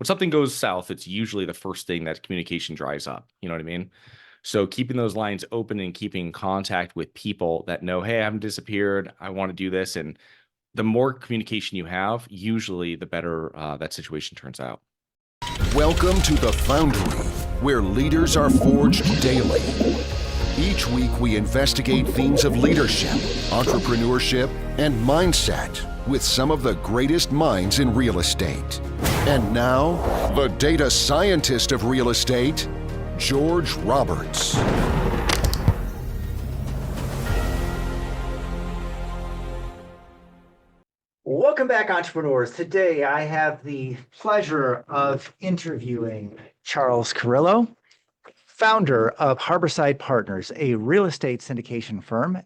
when something goes south, it's usually the first thing that communication dries up. You know what I mean? So keeping those lines open and keeping contact with people that know, hey, I haven't disappeared. I want to do this. And the more communication you have, usually the better that situation turns out. Welcome to The Foundry, where leaders are forged daily. Each week we investigate themes of leadership, entrepreneurship, and mindset with some of the greatest minds in real estate. And now, the data scientist of real estate, George Roberts. Welcome back, entrepreneurs. Today, I have the pleasure of interviewing Charles Carillo, founder of Harborside Partners, a real estate syndication firm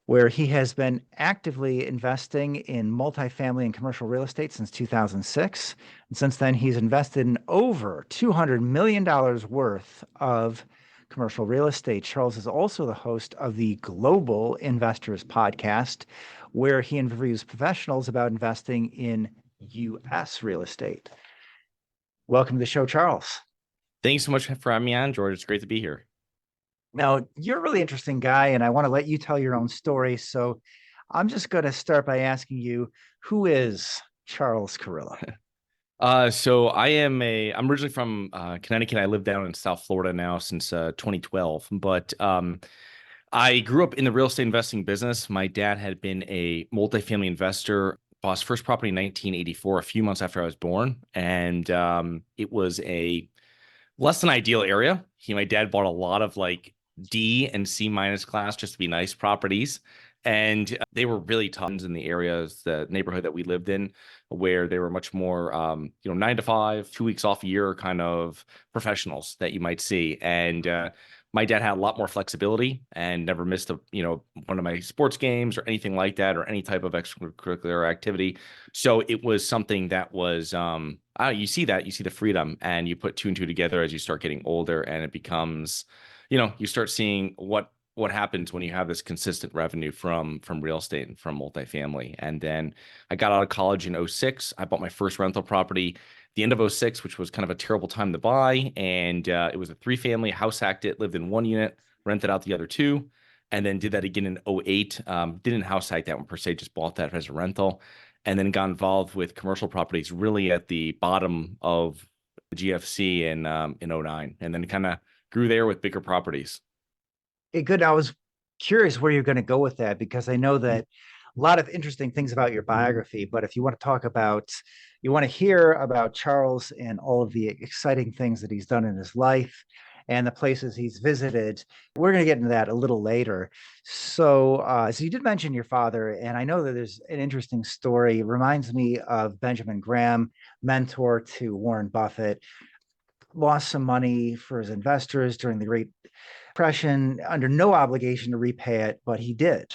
where he has been actively investing in multifamily and commercial real estate since 2006. And since then, he's invested in over $200 million worth of commercial real estate. Charles is also the host of the Global Investors podcast, where he interviews professionals about investing in U.S. real estate. Welcome to the show, Charles. Thanks so much for having me on, George. It's great to be here. Now, you're a really interesting guy, and I want to let you tell your own story. So I'm just going to start by asking you, who is Charles Carillo? So I'm originally from Connecticut. I live down in South Florida now since 2012. But I grew up in the real estate investing business. My dad had been a multifamily investor, bought his first property in 1984, a few months after I was born. And it was a less than ideal area. My dad bought a lot of like D and C minus class, just to be nice properties. And they were really tons in the areas, the neighborhood that we lived in, where they were much more, 9 to 5, 2 weeks off a year kind of professionals that you might see. And my dad had a lot more flexibility and never missed one of my sports games or anything like that, or any type of extracurricular activity. So it was something that was, you see the freedom, and you put two and two together as you start getting older, and it becomes, you start seeing what happens when you have this consistent revenue from real estate and from multifamily. And then I got out of college in 2006. I bought my first rental property the end of 2006, which was kind of a terrible time to buy. And it was a 3-family, house hacked it, lived in one unit, rented out the other 2, and then did that again in 2008. Didn't house hack that one per se, just bought that as a rental, and then got involved with commercial properties really at the bottom of the GFC in 2009, and then kind of grew there with bigger properties. Good. I was curious where you're going to go with that, because I know that a lot of interesting things about your biography, but if you want to hear about Charles and all of the exciting things that he's done in his life and the places he's visited, we're going to get into that a little later. So you did mention your father, and I know that there's an interesting story. It reminds me of Benjamin Graham, mentor to Warren Buffett, lost some money for his investors during the Great Depression, under no obligation to repay it, but he did.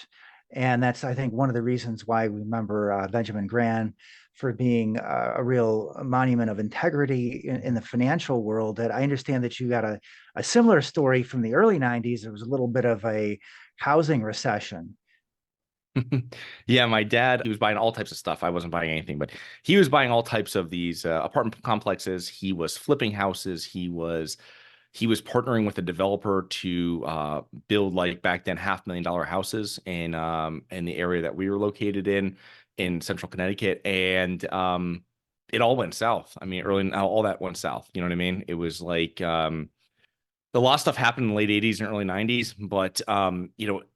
And that's, I think, one of the reasons why we remember Benjamin Graham for being a real monument of integrity in the financial world. That I understand that you got a similar story from the early 90s. There was a little bit of a housing recession. Yeah, my dad, he was buying all types of stuff. I wasn't buying anything, but he was buying all types of these apartment complexes. He was flipping houses. He was partnering with a developer to build, like back then, $500,000 houses in the area that we were located in central Connecticut. And it all went south. I mean, all that went south. You know what I mean? It was like the lot of stuff happened in the late 80s and early 90s, but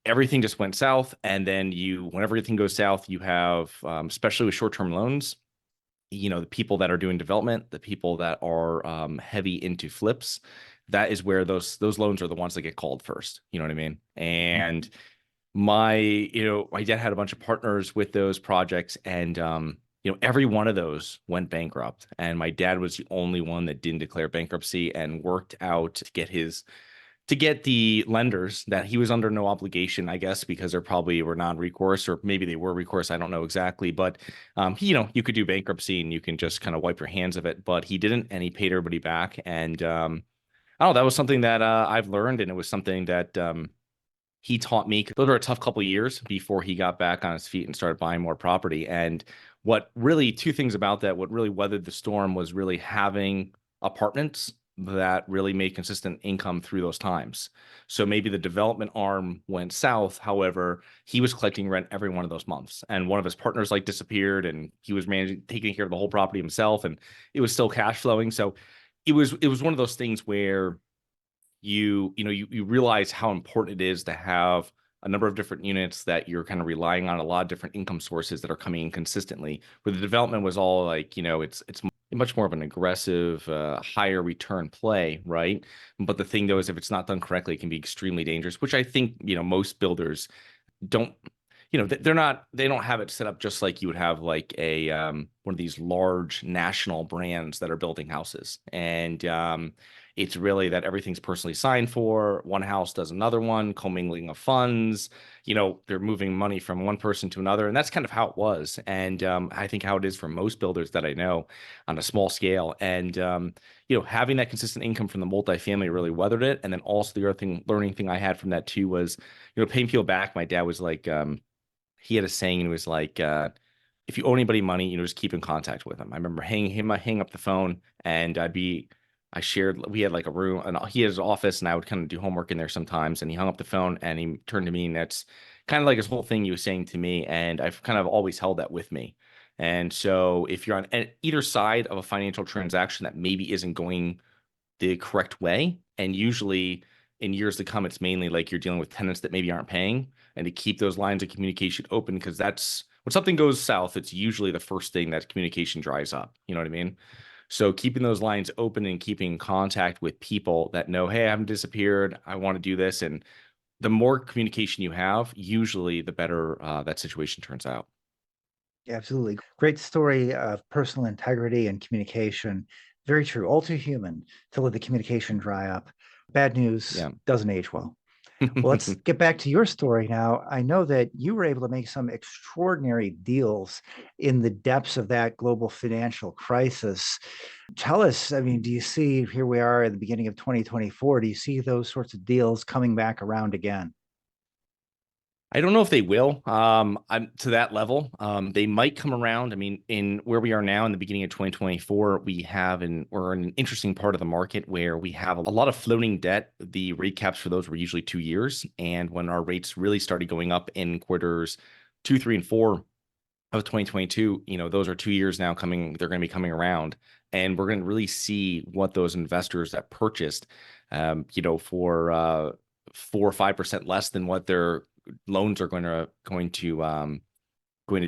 everything just went south. And then when everything goes south, you have, especially with short-term loans, the people that are doing development, the people that are heavy into flips, that is where those loans are the ones that get called first. You know what I mean? And my dad had a bunch of partners with those projects, and every one of those went bankrupt. And my dad was the only one that didn't declare bankruptcy and worked out to get the lenders that he was under no obligation, I guess, because there probably were non-recourse, or maybe they were recourse. I don't know exactly, but you could do bankruptcy and you can just kind of wipe your hands of it. But he didn't, and he paid everybody back. And that was something that I've learned, and it was something that he taught me. Those were a tough couple of years before he got back on his feet and started buying more property. And what really two things about that, what really weathered the storm was really having apartments that really made consistent income through those times. So maybe the development arm went south. However, he was collecting rent every one of those months, and one of his partners like disappeared, and he was managing, taking care of the whole property himself, and it was still cash flowing. So it was one of those things where you realize how important it is to have a number of different units that you're kind of relying on, a lot of different income sources that are coming in consistently. Where the development was all like, it's much more of an aggressive, higher return play, right? But the thing though is if it's not done correctly, it can be extremely dangerous, which I think, most builders don't, they don't have it set up just like you would have like a one of these large national brands that are building houses. And it's really that everything's personally signed for. One house does another one, commingling of funds. They're moving money from one person to another. And that's kind of how it was. And I think how it is for most builders that I know on a small scale. And, having that consistent income from the multifamily really weathered it. And then also the other learning thing I had from that too was, paying people back. My dad was like, he had a saying, and it was like, if you owe anybody money, just keep in contact with them. I remember hang up the phone, and we had like a room, and he had his office, and I would kind of do homework in there sometimes. And he hung up the phone, and he turned to me, and that's kind of like his whole thing he was saying to me. And I've kind of always held that with me. And so if you're on either side of a financial transaction that maybe isn't going the correct way, and usually in years to come, it's mainly like you're dealing with tenants that maybe aren't paying, and to keep those lines of communication open, because that's when something goes south, it's usually the first thing that communication dries up. You know what I mean? So keeping those lines open and keeping contact with people that know, hey, I haven't disappeared, I want to do this. And the more communication you have, usually the better that situation turns out. Yeah, absolutely. Great story of personal integrity and communication. Very true. All too human to let the communication dry up. Bad news Yeah. doesn't age well. Well, let's get back to your story now. I know that you were able to make some extraordinary deals in the depths of that global financial crisis. Tell us, I mean, do you see, here we are at the beginning of 2024, do you see those sorts of deals coming back around again? I don't know if they will. I'm to that level. They might come around. I mean, in where we are now in the beginning of 2024, we're in an interesting part of the market where we have a lot of floating debt. The rate caps for those were usually 2 years. And when our rates really started going up in quarters 2, 3, and 4 of 2022, those are 2 years now coming. They're going to be coming around, and we're going to really see what those investors that purchased, for 4 or 5% less than what their loans are going to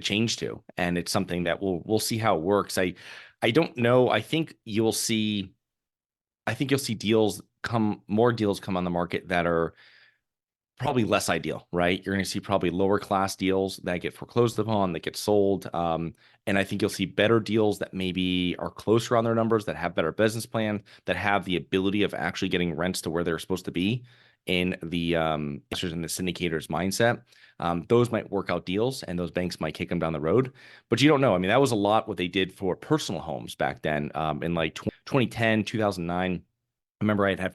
change to. And it's something that we'll see how it works. I don't know. I think you'll see more deals come on the market that are probably less ideal, right? You're going to see probably lower class deals that get foreclosed upon, that get sold. And I think you'll see better deals that maybe are closer on their numbers, that have better business plan, that have the ability of actually getting rents to where they're supposed to be in the syndicator's mindset. Those might work out deals, and those banks might kick them down the road. But you don't know. I mean, that was a lot what they did for personal homes back then, in like 2010, 2009. I remember I had a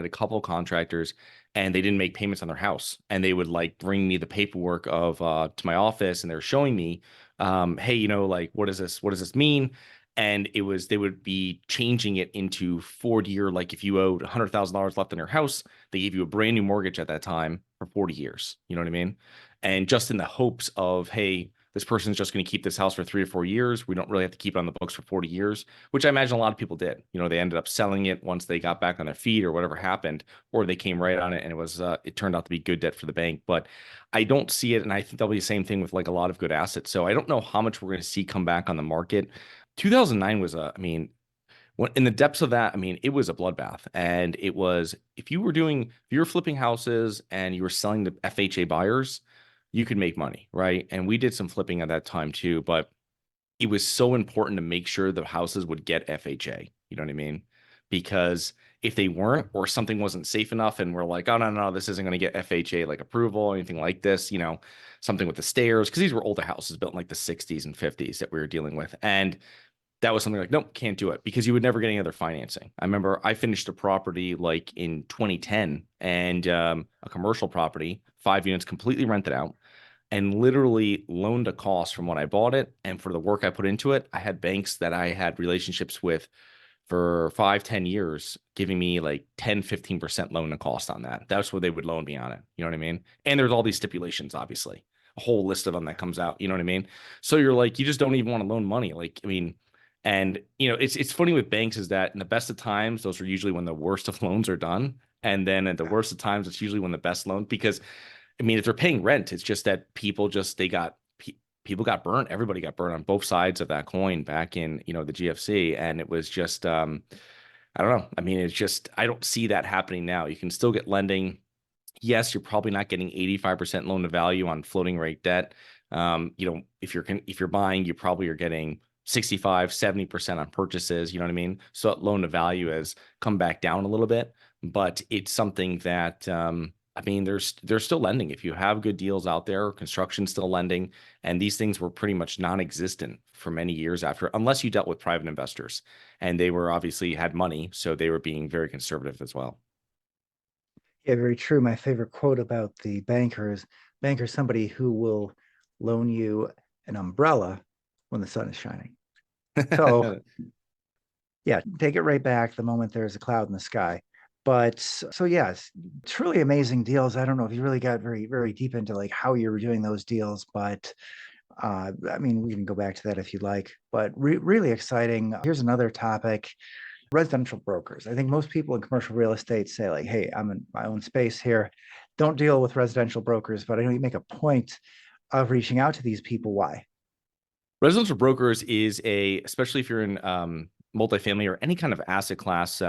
couple of contractors, and they didn't make payments on their house. And they would like bring me the paperwork to my office, and they're showing me, hey, like, what does this mean? And they would be changing it into 4-year, like if you owed $100,000 left on your house, they gave you a brand new mortgage at that time for 40 years. You know what I mean? And just in the hopes of, hey, this person's just going to keep this house for 3 or 4 years. We don't really have to keep it on the books for 40 years, which I imagine a lot of people did. They ended up selling it once they got back on their feet or whatever happened, or they came right on it, and it turned out to be good debt for the bank. But I don't see it. And I think that'll be the same thing with like a lot of good assets. So I don't know how much we're going to see come back on the market. 2009 was in the depths of that, it was a bloodbath. And it was, if you were flipping houses and you were selling to FHA buyers, you could make money, right? And we did some flipping at that time too, but it was so important to make sure the houses would get FHA. You know what I mean? Because if they weren't, or something wasn't safe enough, and we're like, oh, no, this isn't going to get FHA like approval or anything like this, something with the stairs, because these were older houses built in like the 60s and 50s that we were dealing with. And that was something like, nope, can't do it, because you would never get any other financing. I remember I finished a property like in 2010, and a commercial property, 5 units, completely rented out. and literally loan to cost from when I bought it and for the work I put into it. I had banks that I had relationships with for 5, 10 years, giving me like 10, 15% loan to cost on that. That's what they would loan me on it. You know what I mean? And there's all these stipulations, obviously, a whole list of them that comes out. You know what I mean? So you're like, you just don't even want to loan money. Like, I mean, and it's funny with banks is that in the best of times, those are usually when the worst of loans are done. And then at the worst of times, it's usually when the best loan, because I mean, if they're paying rent, it's just that people got burnt. Everybody got burnt on both sides of that coin back in, the GFC. And it was just, I don't know. I mean, it's just, I don't see that happening now. You can still get lending. Yes, you're probably not getting 85% loan to value on floating rate debt. If you're buying, you probably are getting 65, 70% on purchases. You know what I mean? So loan to value has come back down a little bit, but it's something that, I mean, they're still lending. If you have good deals out there, construction's still lending, and these things were pretty much non-existent for many years after, unless you dealt with private investors, and they were obviously had money, so they were being very conservative as well. Yeah, very true. My favorite quote about the banker is somebody who will loan you an umbrella when the sun is shining. So yeah, take it right back the moment there's a cloud in the sky. But so yes, truly amazing deals. I don't know if you really got very, very deep into like how you were doing those deals, but I mean, we can go back to that if you'd like, but really exciting. Here's another topic: residential brokers. I think most people in commercial real estate say like, hey, I'm in my own space here. Don't deal with residential brokers, but I know you make a point of reaching out to these people. Why? Residential brokers especially if you're in multifamily or any kind of asset class,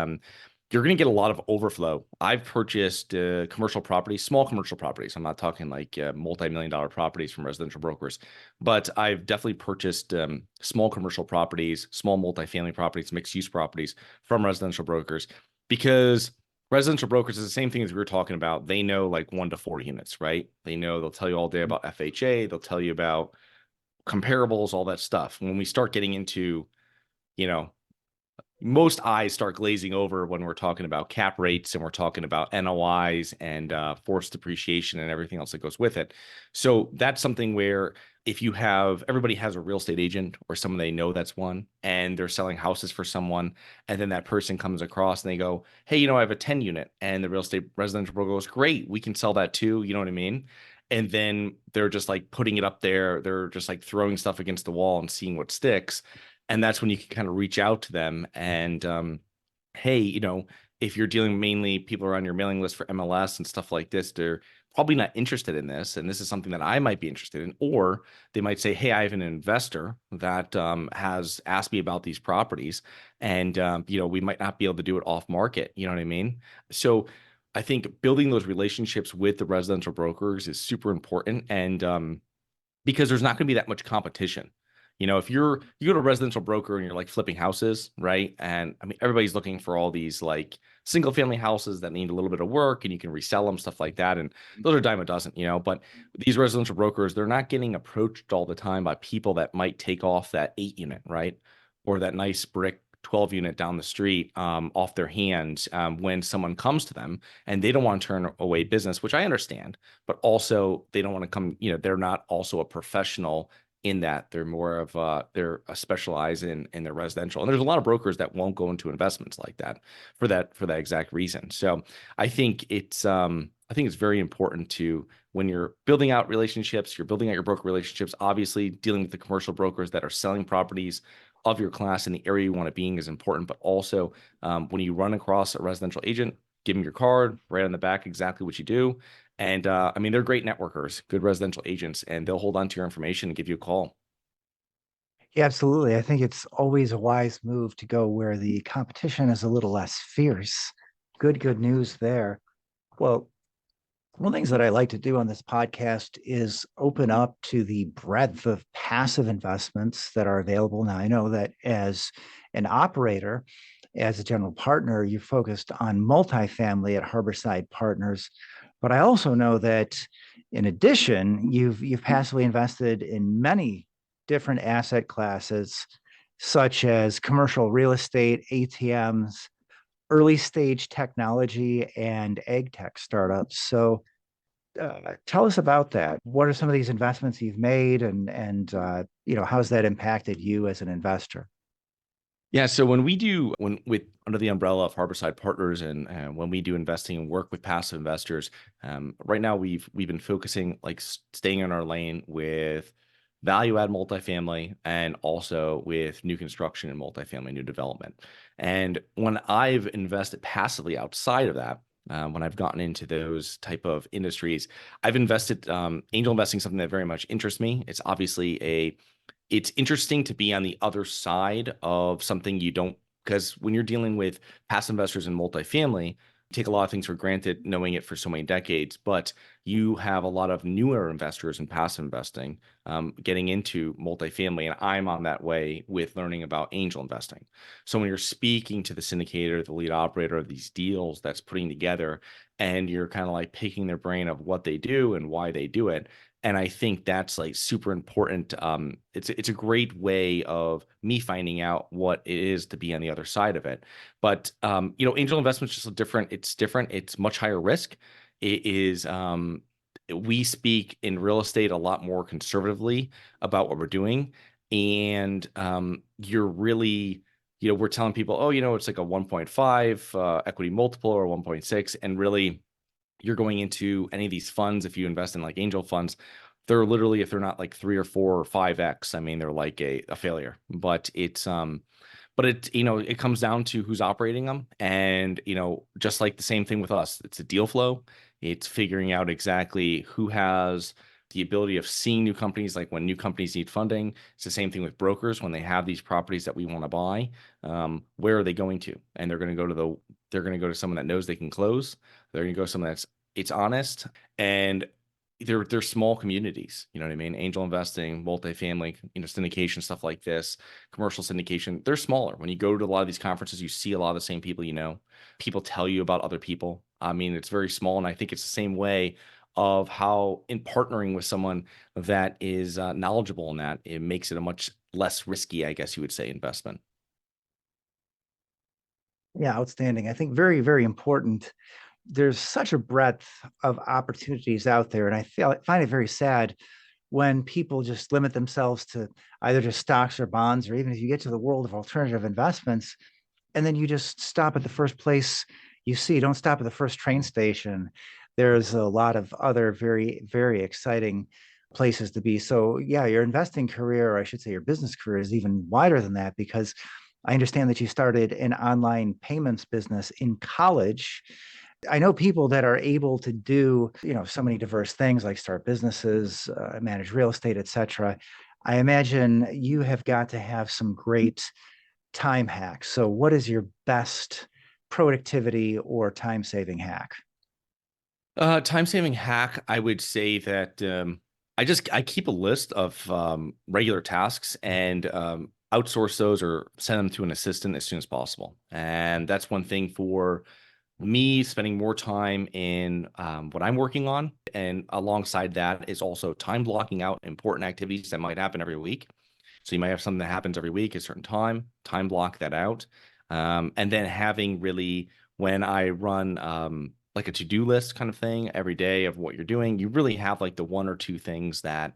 you're going to get a lot of overflow. I've purchased commercial properties, small commercial properties. I'm not talking like multi-million-dollar properties from residential brokers, but I've definitely purchased small commercial properties, small multifamily properties, mixed-use properties from residential brokers, because residential brokers is the same thing as we were talking about. They know like 1 to 4 units, right? They'll tell you all day about FHA. They'll tell you about comparables, all that stuff. When we start getting into, most eyes start glazing over when we're talking about cap rates and we're talking about NOIs and forced depreciation and everything else that goes with it. So that's something where if everybody has a real estate agent or someone they know that's one, and they're selling houses for someone, and then that person comes across and they go, hey, I have a 10 unit, and the residential broker goes, great, we can sell that too. You know what I mean? And then they're just like putting it up there. They're just like throwing stuff against the wall and seeing what sticks. And that's when you can kind of reach out to them and, hey, if you're dealing mainly people are on your mailing list for MLS and stuff like this, they're probably not interested in this. And this is something that I might be interested in. Or they might say, hey, I have an investor that has asked me about these properties. And, we might not be able to do it off market. You know what I mean? So I think building those relationships with the residential brokers is super important. And because there's not going to be that much competition. If you go to a residential broker and you're like flipping houses, right? And I mean, everybody's looking for all these like single family houses that need a little bit of work and you can resell them, stuff like that. And those are a dime a dozen, but these residential brokers, they're not getting approached all the time by people that might take off that 8 unit, right? Or that nice brick 12 unit down the street off their hands when someone comes to them, and they don't want to turn away business, which I understand, but also they don't want to come, they're not also a professional in that. They're more of they're specialized in their residential, and there's a lot of brokers that won't go into investments like that for that exact reason. So I think it's very important to, when you're building out relationships, you're building out your broker relationships, obviously dealing with the commercial brokers that are selling properties of your class in the area you want to be in is important, but also when you run across a residential agent, give them your card, right on the back exactly what you do. And I mean, they're great networkers, good residential agents, and they'll hold on to your information and give you a call. Yeah, absolutely. I think it's always a wise move to go where the competition is a little less fierce. Good news there. Well, one of the things that I like to do on this podcast is open up to the breadth of passive investments that are available. Now, I know that as an operator, as a general partner, you focused on multifamily at Harborside Partners. But I also know that in addition, you've passively invested in many different asset classes, such as commercial real estate, ATMs, early stage technology, and ag tech startups. So Tell us about that. What are some of these investments you've made, and how's that impacted you as an investor? Yeah, so when with under the umbrella of Harborside Partners, and when we do investing and work with passive investors, right now we've been focusing, like, staying in our lane with value add multifamily and also with new construction and multifamily new development. And when I've invested passively outside of that, when I've gotten into those type of industries, I've invested angel investing, something that very much interests me. It's interesting to be on the other side of something you don't, because when you're dealing with passive investors in multifamily, you take a lot of things for granted, knowing it for so many decades, but you have a lot of newer investors in passive investing getting into multifamily, and I'm on that way with learning about angel investing. So when you're speaking to the syndicator, the lead operator of these deals that's putting together, and you're kind of like picking their brain of what they do and why they do it, and I think that's like super important. It's a great way of me finding out what it is to be on the other side of it. But angel investment is just different. It's different. It's much higher risk. It is. We speak in real estate a lot more conservatively about what we're doing, and you're really, we're telling people, oh, it's like a 1.5 equity multiple or 1.6, and really, you're going into any of these funds. If you invest in like angel funds, they're literally, if they're not like 3 or 4 or 5x, I mean, they're like a failure. But it comes down to who's operating them. And, just like the same thing with us, it's a deal flow. It's figuring out exactly who has the ability of seeing new companies, like when new companies need funding. It's the same thing with brokers when they have these properties that we want to buy. Where are they going to? And they're going to go to someone that knows they can close. They're going to go to someone it's honest, and they're small communities. You know what I mean? Angel investing, multifamily, syndication, stuff like this, commercial syndication. They're smaller. When you go to a lot of these conferences, you see a lot of the same people. People tell you about other people. I mean, it's very small, and I think it's the same way of how, in partnering with someone that is knowledgeable in that, it makes it a much less risky, I guess you would say, investment. Yeah, outstanding. I think very, very important. There's such a breadth of opportunities out there, and find it very sad when people just limit themselves to either just stocks or bonds, or even if you get to the world of alternative investments, and then you just stop at the first place you see. Don't stop at the first train station. There's a lot of other very, very exciting places to be. So yeah, your investing career, or I should say your business career, is even wider than that, because I understand that you started an online payments business in college. I know people that are able to do, so many diverse things, like start businesses, manage real estate, etc. I imagine you have got to have some great time hacks. So what is your best productivity or time-saving hack? Time-saving hack, I would say that I keep a list of regular tasks, and outsource those or send them to an assistant as soon as possible. And that's one thing for me, spending more time in what I'm working on. And alongside that is also time blocking out important activities that might happen every week. So you might have something that happens every week at a certain time block that out. And then having really, when I run like a to-do list kind of thing every day of what you're doing, you really have like the 1 or 2 things that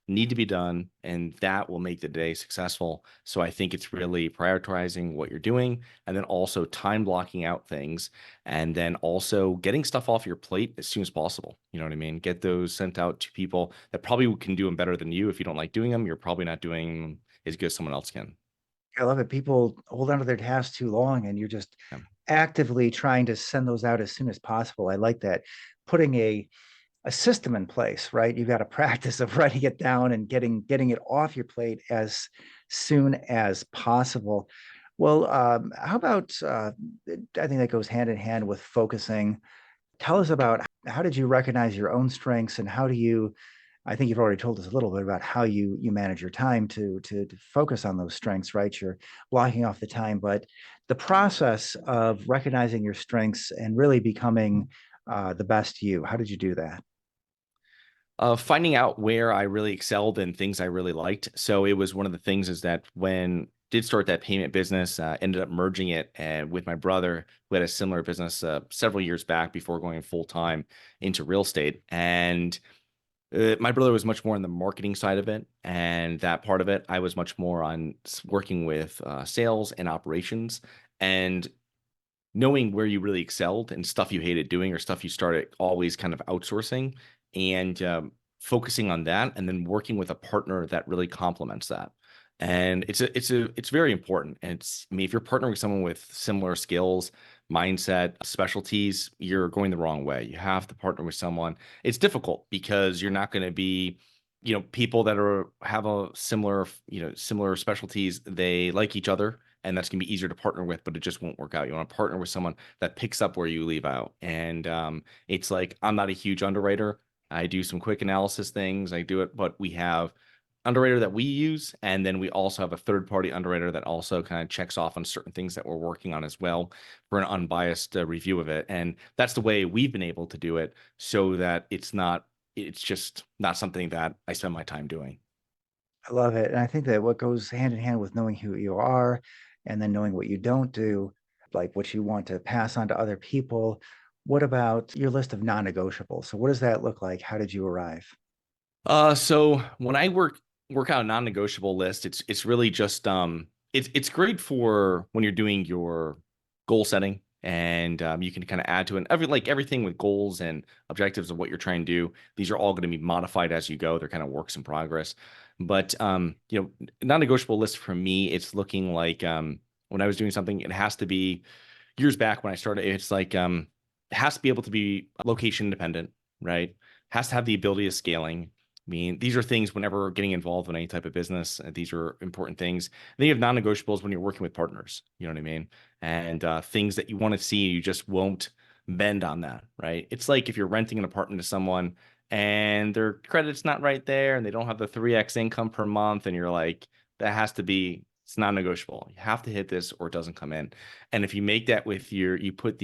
need to be done, and that will make the day successful. So I think it's really prioritizing what you're doing, and then also time blocking out things, and then also getting stuff off your plate as soon as possible. You know what I mean? Get those sent out to people that probably can do them better than you. If you don't like doing them, you're probably not doing them as good as someone else can. I love it. People hold on to their tasks too long, and you're just Yeah. actively trying to send those out as soon as possible. I like that. Putting a system in place, right? You've got a practice of writing it down and getting it off your plate as soon as possible. Well, how about I think that goes hand in hand with focusing. Tell us about, how did you recognize your own strengths, and how do you, I think you've already told us a little bit about how you manage your time to focus on those strengths, right? You're blocking off the time, but the process of recognizing your strengths and really becoming the best you, how did you do that? Finding out where I really excelled and things I really liked. So it was one of the things is that when did start that payment business, ended up merging it with my brother, who had a similar business several years back before going full time into real estate. And my brother was much more on the marketing side of it, and that part of it. I was much more on working with sales and operations, and knowing where you really excelled and stuff you hated doing or stuff you started always kind of outsourcing, and focusing on that, and then working with a partner that really complements that. And it's very important. And I mean, if you're partnering with someone with similar skills, mindset, specialties, you're going the wrong way. You have to partner with someone. It's difficult because you're not going to be, people that have a similar, similar specialties. They like each other, and that's going to be easier to partner with, but it just won't work out. You want to partner with someone that picks up where you leave out. And it's like, I'm not a huge underwriter. I do some quick analysis things. I do it, but we have underwriter that we use, and then we also have a third-party underwriter that also kind of checks off on certain things that we're working on as well for an unbiased review of it. And that's the way we've been able to do it, so that it's just not something that I spend my time doing. I love it. And I think that what goes hand in hand with knowing who you are and then knowing what you don't do, like what you want to pass on to other people. What about your list of non-negotiables? So what does that look like? How did you arrive? So when I work out a non-negotiable list, it's really just it's great for when you're doing your goal setting, and you can kind of add to it. Everything with goals and objectives of what you're trying to do. These are all going to be modified as you go. They're kind of works in progress. But non-negotiable list for me, it's looking like when I was doing something, it has to be years back when I started. It's like it has to be able to be location independent, right? Has to have the ability of scaling. I mean, these are things whenever getting involved in any type of business, these are important things. Then you have non-negotiables when you're working with partners, you know what I mean? And things that you want to see, you just won't bend on that, right? It's like if you're renting an apartment to someone and their credit's not right there and they don't have the 3x income per month, and you're like, it's non-negotiable. You have to hit this or it doesn't come in. And if you make that you put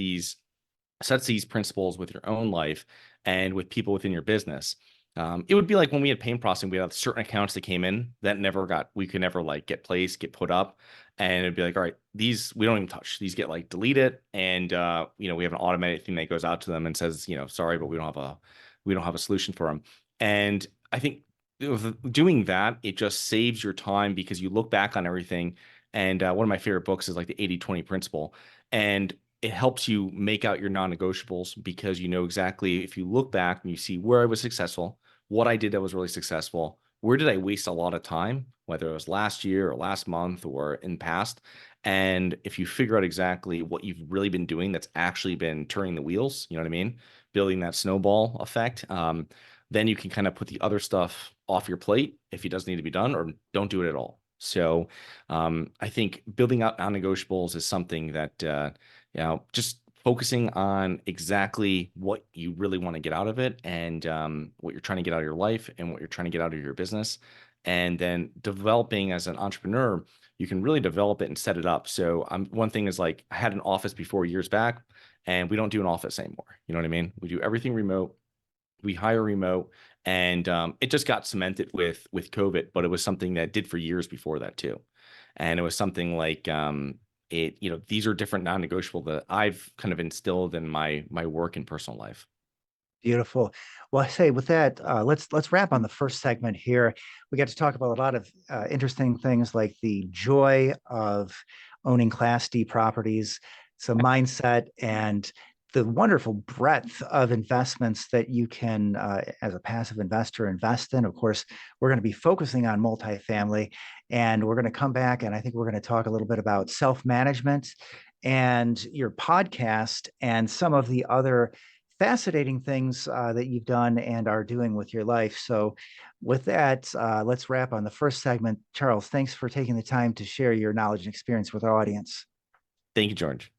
sets these principles with your own life and with people within your business. It would be like when we had payment processing, we had certain accounts that came in that we could never like get placed, get put up. And it'd be like, all right, these we don't even touch. These get like deleted. And we have an automated thing that goes out to them and says, sorry, but we don't have a solution for them. And I think with doing that, it just saves your time because you look back on everything. And one of my favorite books is like the 80-20 principle. And it helps you make out your non-negotiables because you know exactly, if you look back and you see where I was successful, what I did that was really successful, where did I waste a lot of time, whether it was last year or last month or in past. And if you figure out exactly what you've really been doing that's actually been turning the wheels, you know what I mean, building that snowball effect, then you can kind of put the other stuff off your plate if it does need to be done, or don't do it at all. So I think building out non-negotiables is something that, just focusing on exactly what you really want to get out of it, and what you're trying to get out of your life and what you're trying to get out of your business. And then developing as an entrepreneur, you can really develop it and set it up. So one thing is, like, I had an office before years back, and we don't do an office anymore. You know what I mean? We do everything remote. We hire remote, and it just got cemented with COVID, but it was something that did for years before that too. And it was something like these are different non-negotiable that I've kind of instilled in my work and personal life. Beautiful. Well, I say with that, let's wrap on the first segment here. We got to talk about a lot of interesting things like the joy of owning Class D properties, some mindset, and the wonderful breadth of investments that you can, as a passive investor, invest in. Of course, we're going to be focusing on multifamily, and we're going to come back, and I think we're going to talk a little bit about self-management and your podcast and some of the other fascinating things that you've done and are doing with your life. So with that, let's wrap on the first segment. Charles, thanks for taking the time to share your knowledge and experience with our audience. Thank you, George.